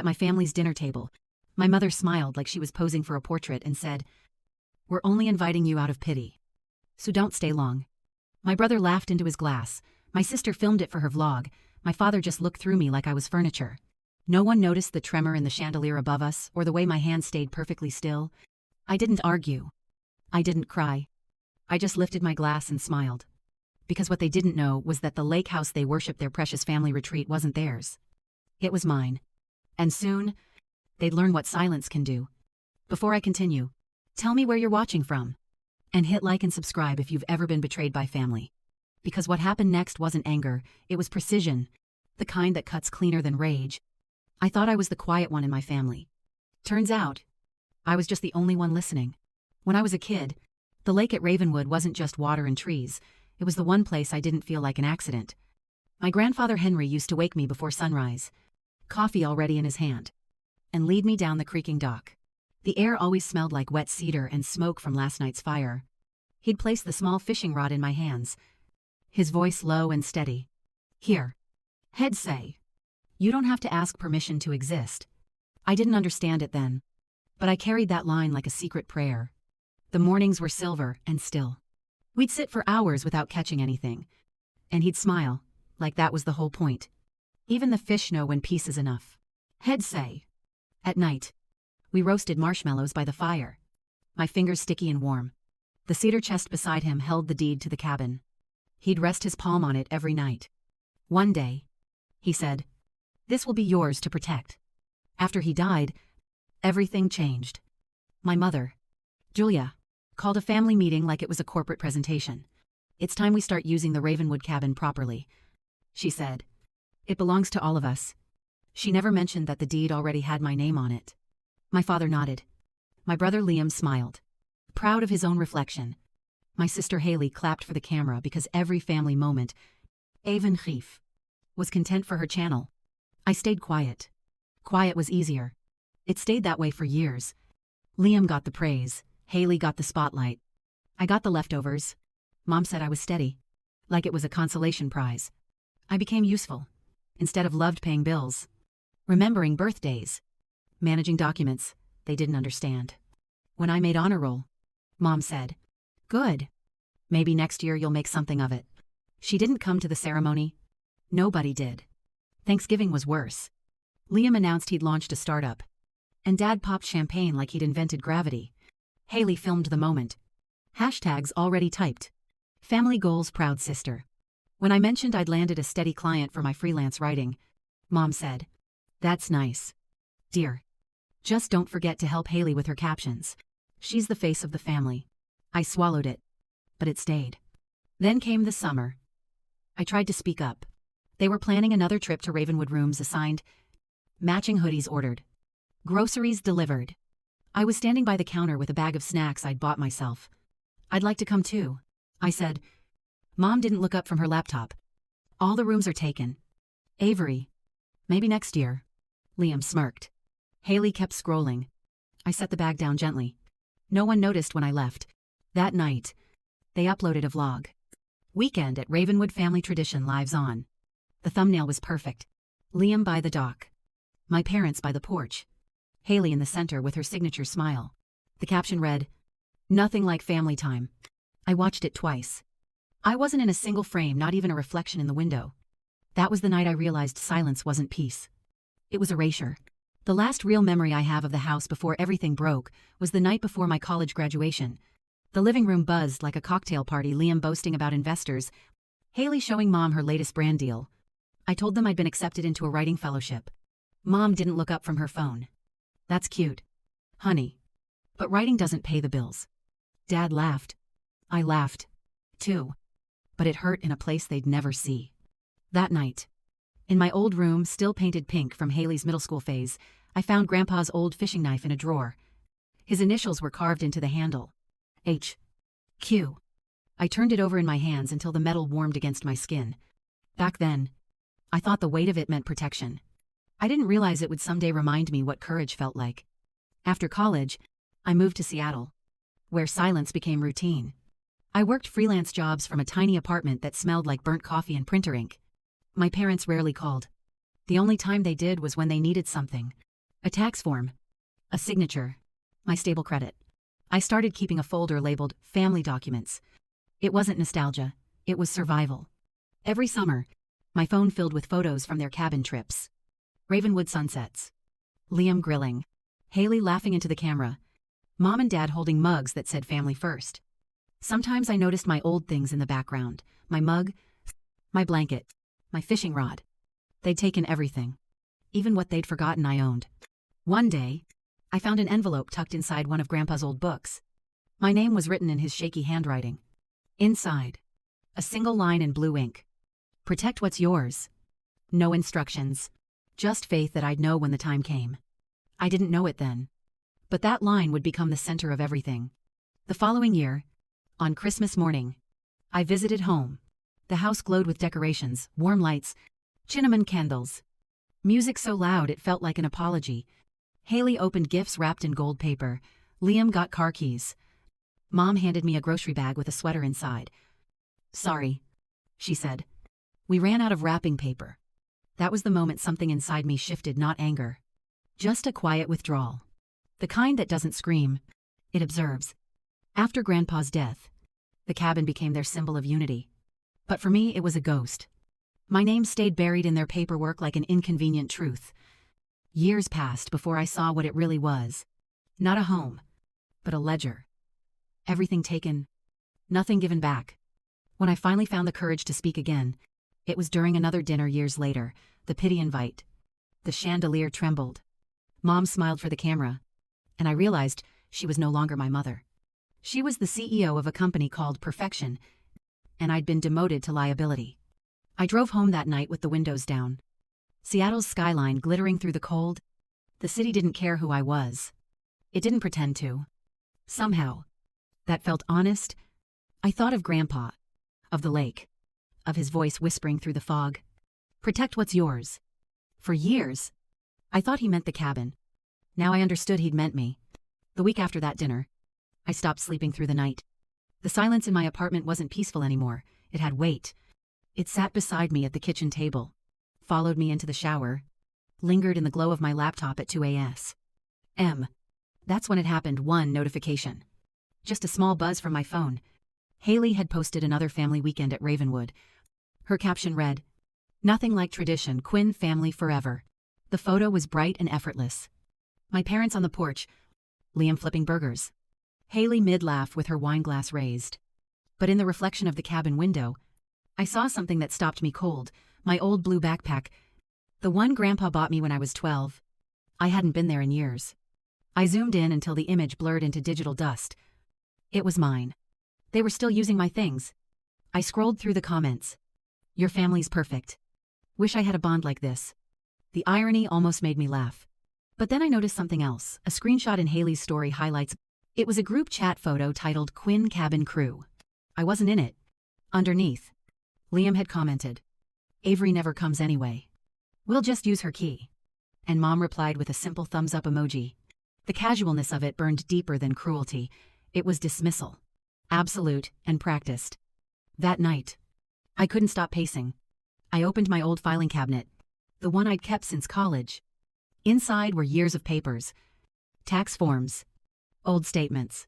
At my family's dinner table, my mother smiled like she was posing for a portrait and said, "We're only inviting you out of pity. So don't stay long." My brother laughed into his glass. My sister filmed it for her vlog. My father just looked through me like I was furniture. No one noticed the tremor in the chandelier above us or the way my hand stayed perfectly still. I didn't argue. I didn't cry. I just lifted my glass and smiled. Because what they didn't know was that the lake house they worshipped their precious family retreat wasn't theirs. It was mine. And soon, they'd learn what silence can do. Before I continue, tell me where you're watching from. And hit like and subscribe if you've ever been betrayed by family. Because what happened next wasn't anger, it was precision. The kind that cuts cleaner than rage. I thought I was the quiet one in my family. Turns out, I was just the only one listening. When I was a kid, the lake at Ravenwood wasn't just water and trees. It was the one place I didn't feel like an accident. My grandfather Henry used to wake me before sunrise, coffee already in his hand, and lead me down the creaking dock. The air always smelled like wet cedar and smoke from last night's fire. He'd place the small fishing rod in my hands, his voice low and steady. "Here." He'd say, "You don't have to ask permission to exist." I didn't understand it then, but I carried that line like a secret prayer. The mornings were silver and still. We'd sit for hours without catching anything, and he'd smile, like that was the whole point. Even the fish know when peace is enough. He'd say. At night, we roasted marshmallows by the fire, my fingers sticky and warm. The cedar chest beside him held the deed to the cabin. He'd rest his palm on it every night. One day, he said, "This will be yours to protect." After he died, everything changed. My mother, Julia, called a family meeting like it was a corporate presentation. "It's time we start using the Ravenwood cabin properly," she said. "It belongs to all of us." She never mentioned that the deed already had my name on it. My father nodded. My brother Liam smiled, proud of his own reflection. My sister Haley clapped for the camera because every family moment, even Chief, was content for her channel. I stayed quiet. Quiet was easier. It stayed that way for years. Liam got the praise. Haley got the spotlight. I got the leftovers. Mom said I was steady, like it was a consolation prize. I became useful. Instead of loved paying bills, remembering birthdays, managing documents they didn't understand. When I made honor roll, Mom said, "Good. Maybe next year you'll make something of it." She didn't come to the ceremony. Nobody did. Thanksgiving was worse. Liam announced he'd launched a startup, and Dad popped champagne like he'd invented gravity. Haley filmed the moment. Hashtags already typed. Family goals, proud sister. When I mentioned I'd landed a steady client for my freelance writing, Mom said, "That's nice, dear. Just don't forget to help Haley with her captions. She's the face of the family." I swallowed it, but it stayed. Then came the summer. I tried to speak up. They were planning another trip to Ravenwood, rooms assigned, matching hoodies ordered, groceries delivered. I was standing by the counter with a bag of snacks I'd bought myself. "I'd like to come too," I said. Mom didn't look up from her laptop. "All the rooms are taken. Avery, maybe next year." Liam smirked. Haley kept scrolling. I set the bag down gently. No one noticed when I left. That night, they uploaded a vlog. "Weekend at Ravenwood Family Tradition lives on." The thumbnail was perfect. Liam by the dock. My parents by the porch. Haley in the center with her signature smile. The caption read, "Nothing like family time." I watched it twice. I wasn't in a single frame, not even a reflection in the window. That was the night I realized silence wasn't peace. It was erasure. The last real memory I have of the house before everything broke was the night before my college graduation. The living room buzzed like a cocktail party, Liam boasting about investors, Haley showing Mom her latest brand deal. I told them I'd been accepted into a writing fellowship. Mom didn't look up from her phone. "That's cute, honey. But writing doesn't pay the bills." Dad laughed. I laughed, too. But it hurt in a place they'd never see. That night, in my old room, still painted pink from Haley's middle school phase, I found Grandpa's old fishing knife in a drawer. His initials were carved into the handle. H.Q. I turned it over in my hands until the metal warmed against my skin. Back then, I thought the weight of it meant protection. I didn't realize it would someday remind me what courage felt like. After college, I moved to Seattle, where silence became routine. I worked freelance jobs from a tiny apartment that smelled like burnt coffee and printer ink. My parents rarely called. The only time they did was when they needed something. A tax form. A signature. My stable credit. I started keeping a folder labeled Family Documents. It wasn't nostalgia. It was survival. Every summer, my phone filled with photos from their cabin trips. Ravenwood sunsets. Liam grilling. Haley laughing into the camera. Mom and Dad holding mugs that said family first. Sometimes I noticed my old things in the background. My mug, my blanket, my fishing rod. They'd taken everything. Even what they'd forgotten I owned. One day, I found an envelope tucked inside one of Grandpa's old books. My name was written in his shaky handwriting. Inside, a single line in blue ink. Protect what's yours. No instructions. Just faith that I'd know when the time came. I didn't know it then. But that line would become the center of everything. The following year, on Christmas morning, I visited home. The house glowed with decorations, warm lights, cinnamon candles. Music so loud it felt like an apology. Haley opened gifts wrapped in gold paper. Liam got car keys. Mom handed me a grocery bag with a sweater inside. "Sorry," she said. We ran out of wrapping paper. That was the moment something inside me shifted, not anger. Just a quiet withdrawal. The kind that doesn't scream. It observes. After Grandpa's death, the cabin became their symbol of unity. But for me, it was a ghost. My name stayed buried in their paperwork like an inconvenient truth. Years passed before I saw what it really was. Not a home, but a ledger. Everything taken, nothing given back. When I finally found the courage to speak again, it was during another dinner years later, the pity invite. The chandelier trembled. Mom smiled for the camera, and I realized she was no longer my mother. She was the CEO of a company called Perfection, and I'd been demoted to liability. I drove home that night with the windows down. Seattle's skyline glittering through the cold. The city didn't care who I was. It didn't pretend to. Somehow, that felt honest. I thought of Grandpa, of the lake, of his voice whispering through the fog. Protect what's yours. For years, I thought he meant the cabin. Now I understood he'd meant me. The week after that dinner, I stopped sleeping through the night. The silence in my apartment wasn't peaceful anymore. It had weight. It sat beside me at the kitchen table, followed me into the shower, lingered in the glow of my laptop at 2 a.m. That's when it happened. One notification. Just a small buzz from my phone. Haley had posted another family weekend at Ravenwood. Her caption read, "Nothing like tradition, Quinn family forever." The photo was bright and effortless. My parents on the porch, Liam flipping burgers, Haley mid-laugh with her wine glass raised. But in the reflection of the cabin window, I saw something that stopped me cold. My old blue backpack, the one Grandpa bought me when I was 12. I hadn't been there in years. I zoomed in until the image blurred into digital dust. It was mine. They were still using my things. I scrolled through the comments. "Your family's perfect. Wish I had a bond like this." The irony almost made me laugh. But then I noticed something else. A screenshot in Haley's story highlights. It was a group chat photo titled Quinn Cabin Crew. I wasn't in it. Underneath, Liam had commented, "Avery never comes anyway. We'll just use her key." And Mom replied with a simple thumbs up emoji. The casualness of it burned deeper than cruelty. It was dismissal. Absolute and practiced. That night, I couldn't stop pacing. I opened my old filing cabinet, the one I'd kept since college. Inside were years of papers, tax forms, old statements,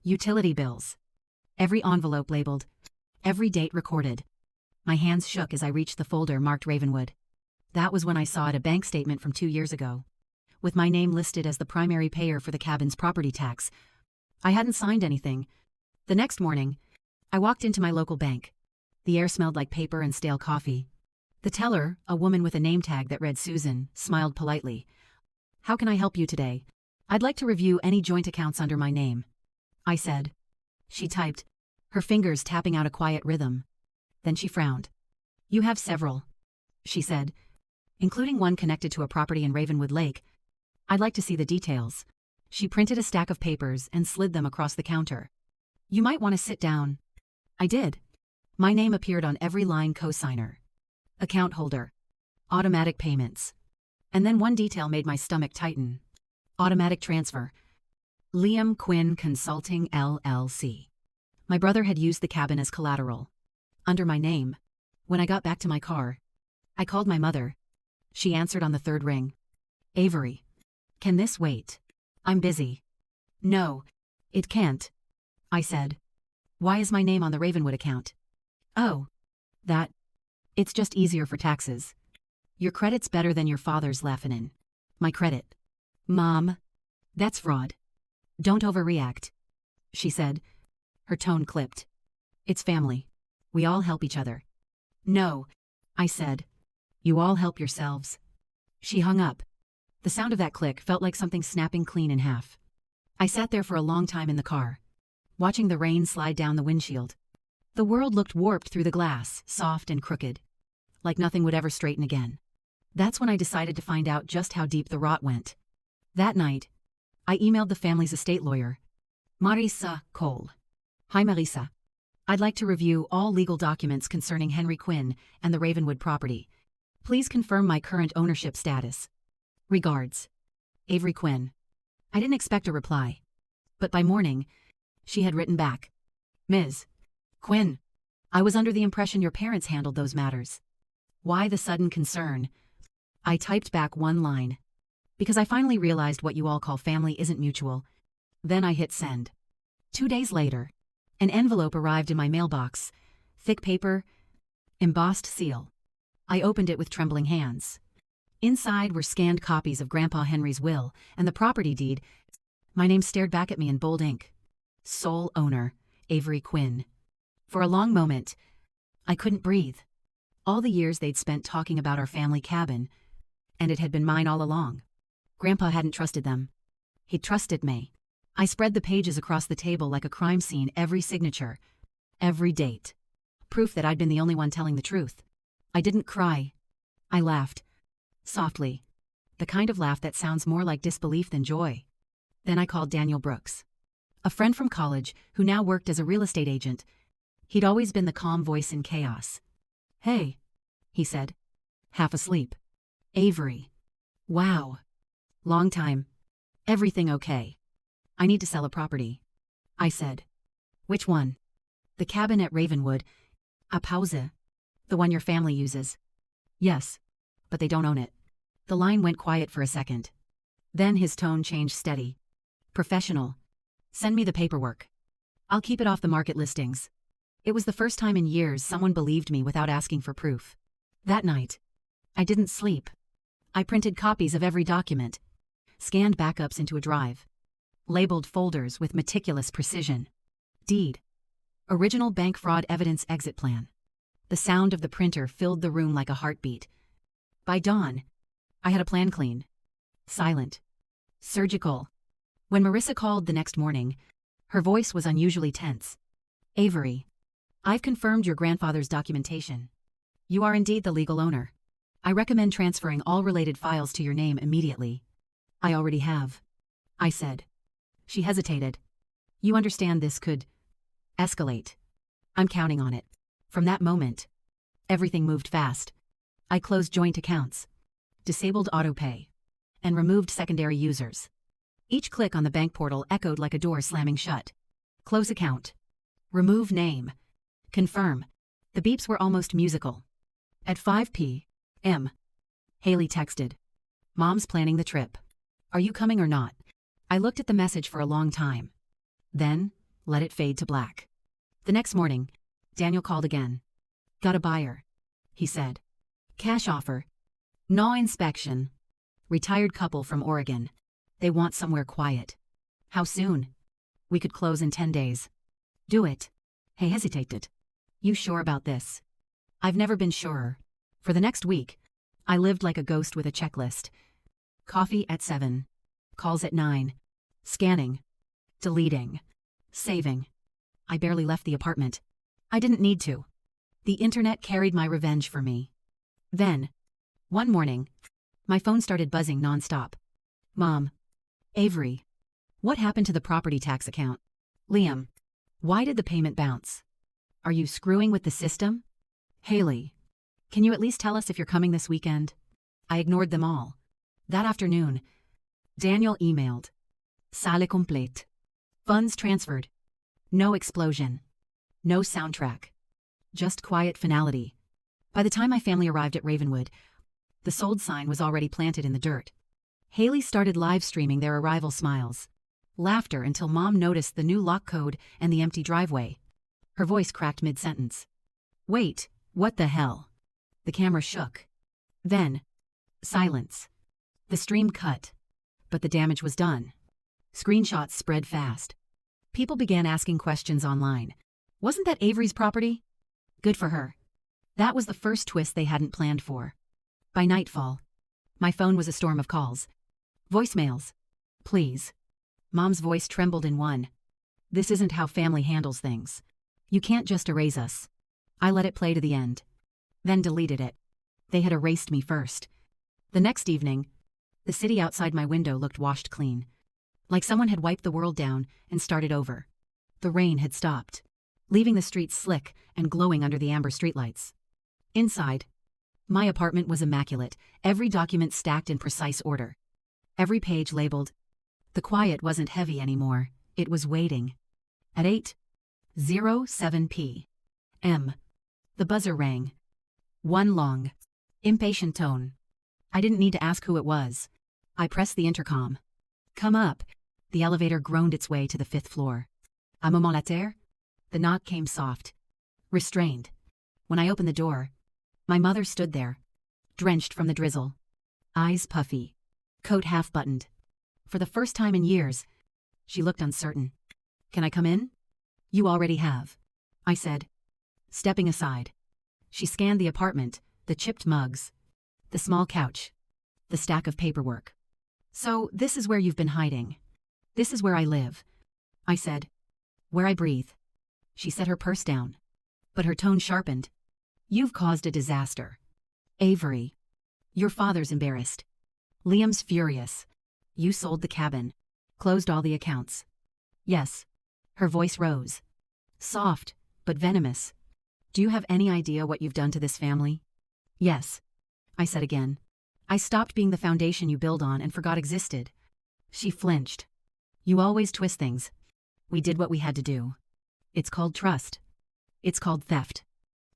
utility bills, every envelope labeled, every date recorded. My hands shook as I reached the folder marked Ravenwood. That was when I saw it, a bank statement from 2 years ago, with my name listed as the primary payer for the cabin's property tax. I hadn't signed anything. The next morning, I walked into my local bank. The air smelled like paper and stale coffee. The teller, a woman with a name tag that read Susan, smiled politely. "How can I help you today? I'd like to review any joint accounts under my name," I said. She typed, her fingers tapping out a quiet rhythm. Then she frowned. "You have several," she said, "including one connected to a property in Ravenwood Lake. I'd like to see the details." She printed a stack of papers and slid them across the counter. "You might want to sit down." I did. My name appeared on every line: cosigner, account holder, automatic payments. And then one detail made my stomach tighten. Automatic transfer. Liam Quinn Consulting LLC. My brother had used the cabin as collateral, under my name. When I got back to my car, I called my mother. She answered on the third ring. "Avery." Can this wait? I'm busy. No, it can't, I said. Why is my name on the Ravenwood account? Oh, that. It's just easier for taxes. Your credit's better than your father's, laughing. My credit. Mom, that's fraud. Don't overreact, she said. Her tone clipped. It's family. We all help each other. No, I said. You all help yourselves. She hung up. The sound of that click felt like something snapping clean in half. I sat there for a long time in the car, watching the rain slide down the windshield. The world looked warped through the glass, soft and crooked, like nothing would ever straighten again. That's when I decided to find out just how deep the rot went. That night, I emailed the family's estate lawyer, Marisa Cole. Hi Marisa. I'd like to review all legal documents concerning Henry Quinn and the Ravenwood property. Please confirm my current ownership status. Regards, Avery Quinn. I didn't expect a reply, but by morning, she had written back. Ms. Quinn, I was under the impression your parents handled those matters. Why the sudden concern? I typed back one line. Because I finally realized what you all call family isn't mutual. Then I hit send. 2 days later, an envelope arrived in my mailbox. Thick paper, embossed seal. I opened it with trembling hands. Inside were scanned copies of Grandpa Henry's will and the property deed. My name stared back at me in bold ink. Sole owner, Avery Quinn. For a long moment, I couldn't breathe. All the years they'd spent talking about our family cabin, and it had been mine all along. Grandpa hadn't trusted them. He'd trusted me. I spread the pages across the table like a crime scene, every signature, every date. Proof that I'd been the only one telling the truth. I didn't cry. I laughed. Softly. The kind of laugh that sounds more like disbelief than joy. Then I called Daniel Brooks, a friend from college who now worked as a real estate agent. He'd always been the calm voice in chaos. Hey, he said. Half asleep. Avery. Wow. Long time. Everything okay? I need to sell a property, I said. Which one? The cabin at Ravenwood. A pause. The one your family uses. Yes, but they don't own it. The line went quiet for a second. Then his tone changed steady. Professional. Send me the paperwork. I'll keep it off the market listings. It was the first time in years someone believed me without asking for proof. That night, I didn't sleep. I printed copies of every document, scanned backups into a drive, labeled folders with meticulous precision. Deed. Original bank fraud evidence exit plan. The sound of the printer filled the room like a heartbeat. By dawn, I had a plan clean, silent, surgical. When Marissa called the next morning, her voice was unusually tense. Avery, I've confirmed your grandfather's documentation. You are indeed the legal owner. I recommend transferring all related files to your name immediately. I already have, I said. She hesitated. You understand this could escalate. I'm counting on it. From that moment, everything moved fast. I closed joint accounts, disabled autopay, and removed secondary users. Each click on the bank portal echoed like a door slamming shut. Close account. Remove name. Confirm. The beeps were almost musical. At 5 p.m., Haley texted. Mom's planning the trip. Are you coming or not? I looked at the message for a long time. Then, let it fade to black. The next morning, Daniel called again. Got a buyer, he said. Cash offer. No inspection. Retired couple from Oregon. They want somewhere quiet. How soon? We could close in 10 days. Do it. He hesitated. You sure about this? I've never been surer. For the next week, I lived like a ghost with a checklist. Coffee at 7. Calls at 9. Scanning. Deleting. Saving. I barely left the apartment. I didn't need to. The internet carried my revenge for me. Then, one morning, my phone started buzzing nonstop. Mom. Avery. What happened to the property tax account? Liam. Why did the payment bounce? Are you screwing with the system? Haley. Can you at least tell us if you're coming this weekend? I ignored them all. That afternoon, Daniel emailed. Sale complete. Funds transferred. No explosion. No soundtrack. Just quiet finality. By the time my family arrived at Ravenwood, the sold sign was already planted in the dirt. Haley started live streaming their arrival smiles. Laughter until Mom noticed the new lock code and the empty driveway. Her voice cracked mid-sentence. Wait, what the hell? The camera shook. Then, silence. The stream cut. But the damage was done. Screenshots spread fast. People began asking questions online. Wasn't that Avery's property? Good for her. That was the first twist they hadn't planned for. By nightfall, my phone was a storm of calls. Voicemails. Please. Mom's voice trembled in one. This isn't how family handles things. You can't just erase us. I let it play to the end. Then deleted it. They had erased me first. The next evening, the city outside my window looked washed clean. Like someone had wiped the world down and started over. The rain had stopped, leaving the streets slick and glowing under the amber streetlights. Inside, my apartment was immaculate, every document stacked in precise order. Every page labeled. The quiet wasn't heavy anymore, it was waiting. At 8:07 p.m., the buzzer rang. One long, impatient tone. I didn't need to ask who it was. I pressed the intercom. Come up. The elevator groaned its way to the 5th floor. Un moment later, the knock came soft, restrained. When I opened the door, my mother stood there, drenched from the drizzle. Eyes puffy, coat half-buttoned. For the first time in years, she looked uncertain. Can I come in? You already have, I said, stepping aside. She scanned the apartment, the chipped mugs, the small couch, the stack of paperwork. So this is where you've been hiding. This is where I live, I said. Where I breathe. She set her purse down, but her tone sharpened. You've caused a disaster. Avery. Your father's embarrassed. Liam's furious. You sold the cabin. Closed all the accounts. Yes. Her voice rose. Soft, but venomous. Do you have any idea what you've done to this family? Yes. I said again. I stopped being the foundation you build on and forgot existed. She flinched. You always twist things. We did what we had to do. It's called trust. It's called theft.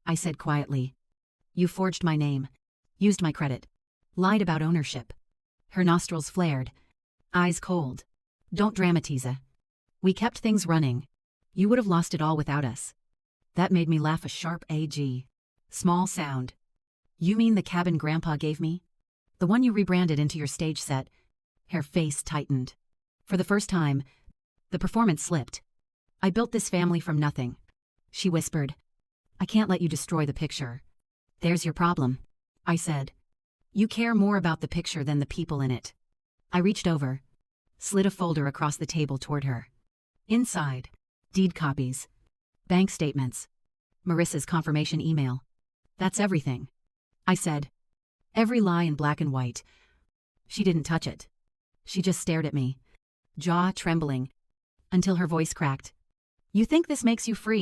I said quietly. You forged my name. Used my credit. Lied about ownership. Her nostrils flared. Eyes cold. Don't dramatize. We kept things running. You would have lost it all without us. That made me laugh a sharp AG. Small sound. You mean the cabin Grandpa gave me? The one you rebranded into your stage set? Her face tightened. For the first time, the performance slipped. I built this family from nothing. She whispered. I can't let you destroy the picture. There's your problem, I said. You care more about the picture than the people in it. I reached over, slid a folder across the table toward her. Inside, deed copies, bank statements, Marissa's confirmation email. That's everything, I said. Every lie in black and white. She didn't touch it. She just stared at me, jaw trembling, until her voice cracked. You think this makes you free?